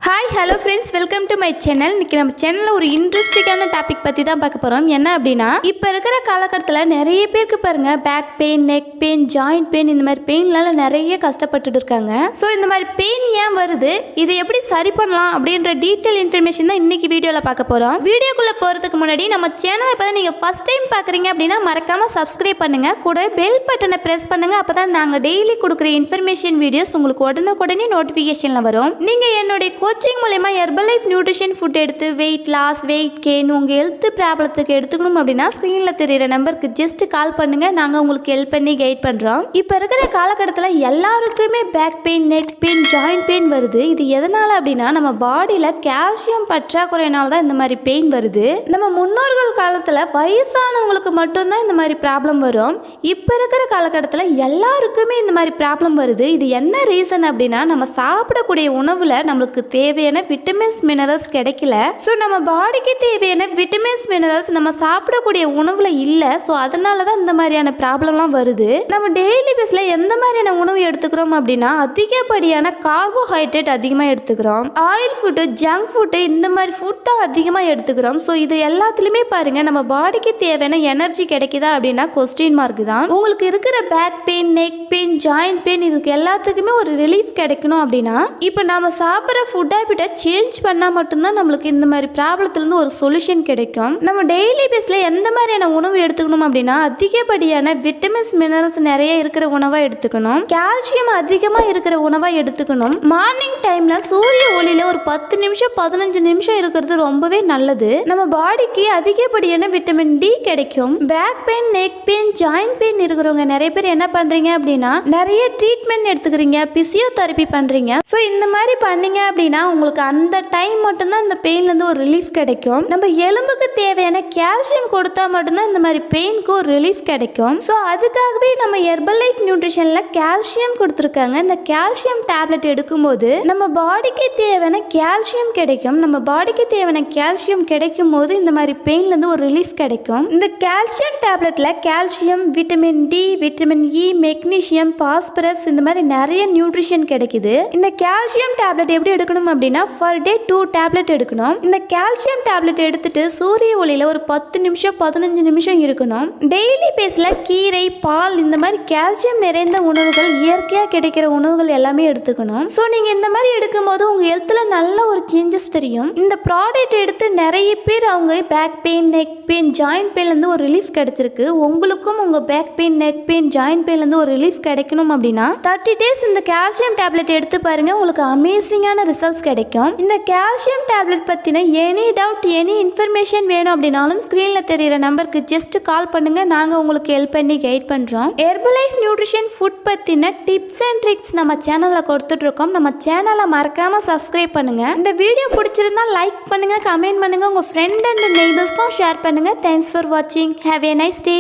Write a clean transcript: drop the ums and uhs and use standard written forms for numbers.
Hi hello friends, welcome to my channel. இன்றைக்கி நம்ம சேனலில் ஒரு இன்ட்ரெஸ்டிங்கான டாபிக் பற்றி தான் பார்க்க போகிறோம். என்ன அப்படின்னா, இப்போ இருக்கிற காலகட்டத்தில் நிறைய பேருக்கு பாருங்கள் back pain, neck pain, joint pain, இந்த மாதிரி பெயின்லாம் நிறைய கஷ்டப்பட்டுட்டு இருக்காங்க. ஸோ இந்த மாதிரி பெயின் ஏன் வருது, இதை எப்படி சரி பண்ணலாம் அப்படின்ற டீட்டெயில் இன்ஃபர்மேஷன் தான் இன்றைக்கி வீடியோவில் பார்க்க போகிறோம். வீடியோக்குள்ளே போகிறதுக்கு முன்னாடி நம்ம சேனலை இப்போ நீங்கள் ஃபஸ்ட் டைம் பார்க்குறீங்க அப்படின்னா மறக்காமல் சப்ஸ்கிரைப் பண்ணுங்கள், கூட பெல் பட்டனை ப்ரெஸ் பண்ணுங்கள். அப்போ தான் நாங்கள் டெய்லி கொடுக்குற இன்ஃபர்மேஷன் வீடியோஸ் உங்களுக்கு உடனுக்குடனே நோட்டிஃபிகேஷனில் வரும். நீங்கள் என்னுடைய கோச்சிங் மூலமா ஹெர்பலைஃப் நியூட்ரிஷன் ஃபுட் எடுத்து வெயிட் லாஸ், வெயிட் கெயின், உங்கள் ஹெல்த் ப்ராப்ளத்துக்கு எடுத்துக்கணும் அப்படின்னா ஸ்க்ரீனில் தெரியிற நம்பருக்கு ஜஸ்ட் கால் பண்ணுங்க, நாங்கள் உங்களுக்கு ஹெல்ப் பண்ணி கைட் பண்ணுறோம். இப்போ இருக்கிற காலகட்டத்தில் எல்லாருக்குமே back pain, neck pain, joint pain வருது. இது எதனால் அப்படின்னா நம்ம பாடியில் கால்சியம் பற்றாக்குறையினால தான் இந்த மாதிரி பெயின் வருது. நம்ம முன்னோர்கள் காலத்தில் வயசானவங்களுக்கு மட்டும்தான் இந்த மாதிரி ப்ராப்ளம் வரும். இப்போ இருக்கிற காலகட்டத்தில் எல்லாருக்குமே இந்த மாதிரி ப்ராப்ளம் வருது. இது என்ன ரீசன் அப்படின்னா, நம்ம சாப்பிடக்கூடிய உணவில் நம்மளுக்கு தேவையான விட்டமின்ஸ், மினரல்ஸ் கிடைக்கல. ஸோ நம்ம பாடிக்கு தேவையான விட்டமின்ஸ், மினரல்ஸ் நம்ம சாப்பிடக்கூடிய உணவுல இல்லை. ஸோ அதனால தான் இந்த மாதிரியான ப்ராப்ளம்லாம் வருது. நம்ம டெய்லி பேஸில் எந்த மாதிரியான உணவு எடுத்துக்கிறோம் அப்படின்னா, அதிகப்படியான கார்போஹைட்ரேட் அதிகமாக எடுத்துக்கிறோம். ஆயில் ஃபுட்டு, ஜங்க் ஃபுட்டு, இந்த மாதிரி ஃபுட் தான் அதிகமாக எடுத்துக்கிறோம். ஸோ இது எல்லாத்துலேயுமே பாருங்கள் நம்ம பாடிக்கு தேவையான எனர்ஜி கிடைக்குதா அப்படின்னா கொஸ்டின் மார்க் தான். உங்களுக்கு இருக்கிற back pain, neck pain, joint pain, இதுக்கு எல்லாத்துக்குமே ஒரு ரிலீஃப் கிடைக்கணும் அப்படின்னா இப்போ நம்ம சாப்பிட்ற ஃபுட் ஹேபிட்டை சேஞ்ச் பண்ணால் மட்டும்தான் நம்மளுக்கு இந்த மாதிரி ப்ராப்ளத்துலேருந்து ஒரு சொல்யூஷன் கிடைக்கும். நம்ம டெய்லி பேஸில் எந்த மாதிரியான உணவு எடுத்துக்கணும் அப்படின்னா, அதிகப்படியான விட்டமின்ஸ், மினரல்ஸ் நிறைய இருக்கிற உணவாக எடுத்துக்கணும். கால்சியம் அதிகமாக இருக்கிற உணவாக எடுத்துக்கணும். மார்னிங் டைமில் சூரிய ஒளியில் ஒரு 10 நிமிஷம் 15 நிமிஷம் இருக்கிறது ரொம்பவே நல்லது. நம்ம பாடிக்கு அதிகப்படியான விட்டமின் டி கிடைக்கும். Back pain, neck pain, joint pain இருக்கிறவங்க நிறைய பேர் என்ன பண்ணுறீங்க அப்படின்னா, நிறைய ட்ரீட்மெண்ட் எடுத்துக்கிறீங்க, பிசியோதெரப்பி பண்ணுறீங்க. ஸோ இந்த மாதிரி பண்ணீங்க அப்படின்னா உங்களுக்கு அந்த டைம் மட்டும்தான் இந்த பெயின்லேருந்து ஒரு ரிலீஃப் கிடைக்கும். நம்ம எலும்புக்கு தேவையான கால்சியம் கொடுத்தா மட்டும்தான் இந்த மாதிரி பெயினுக்கு ஒரு ரிலீஃப் கிடைக்கும். ஸோ அதுக்காகவே நம்ம ஹெர்பலைஃப் நியூட்ரிஷனில் கால்சியம் கொடுத்துருக்காங்க. இந்த கால்சியம் டேப்லெட் எடுக்கும்போது நம்ம பாடிக்கு தேவையான கால்சியம் கிடைக்கும். நம்ம பாடிக்கு தேவையான கால்சியம் கிடைக்கும் போது இந்த மாதிரி பெயின்லேருந்து ஒரு ரிலீஃப் கிடைக்கும். இந்த கால்சியம் டேப்லெட்டில் calcium, vitamin D, vitamin E, magnesium, phosphorus, இந்த மாதிரி நிறைய நியூட்ரிஷன் கிடைக்குது. இந்த கால்சியம் டேப்லெட் எப்படி எடுக்கணும் அப்படின்னா, ஃபர் டே 2 டேப்லெட் எடுக்கணும். இந்த கால்சியம் டேப்லெட் எடுத்துட்டு சூரிய ஒளியில் ஒரு 10 நிமிஷம் 15 நிமிஷம் இருக்கணும். டெய்லி பேஸில் கீரை, பால், இந்த மாதிரி கால்சியம் நிறைந்த உணவுகள், இயற்கையாக கிடைக்கிற உணவுகள் எல்லாமே எடுத்துக்கணும். ஸோ நீங்கள் இந்த மாதிரி எடுக்கும்போது உங்கள் ஹெல்த்தில் நல்ல ஒரு சேஞ்சஸ் தெரியும். இந்த ப்ராடக்ட் எடுத்து நிறைய பேர் அவங்க back pain, neck pain, joint பெயின்லேருந்து ஒரு ரிலீஃப் கிடைச்சிருக்கு. உங்களுக்கும் உங்கள் back pain, neck pain, joint பெயின்லேருந்து ஒரு ரிலீஃப் கிடைக்கணும் அப்படின்னா 30 டேஸ் இந்த கால்சியம் டேப்லெட் எடுத்து பாருங்க, உங்களுக்கு அமேசிங்கான ரிசல்ட்ஸ் கிடைக்கும். இந்த கால்சியம் டேப்லெட் பற்றின எனி டவுட், எனி இன்ஃபர்மேஷன் வேணும் அப்படின்னாலும் ஸ்க்ரீனில் தெரிகிற நம்பருக்கு ஜஸ்ட் கால் பண்ணுங்கள், நாங்கள் உங்களுக்கு ஹெல்ப் பண்ணி கைட் பண்ணுறோம். ஹெர்பலைஃப் நியூட்ரிஷன் ஃபுட் பற்றின டிப்ஸ் அண்ட் ட்ரிக்ஸ் நம்ம சேனலில் கொடுத்துட்ருக்கோம். நம்ம சேனலை மறக்காமல் சப்ஸ்கிரைப் பண்ணுங்கள். இந்த வீடியோ பிடிச்சிருந்தா லைக் பண்ணுங்கள், கமெண்ட் பண்ணுங்கள், உங்கள் ஃப்ரெண்ட் அண்ட் நெய்பர்ஸ்க்கும் ஷேர் பண்ணுங்கள். தேங்க்ஸ் ஃபார் வாட்சிங். Have a nice day.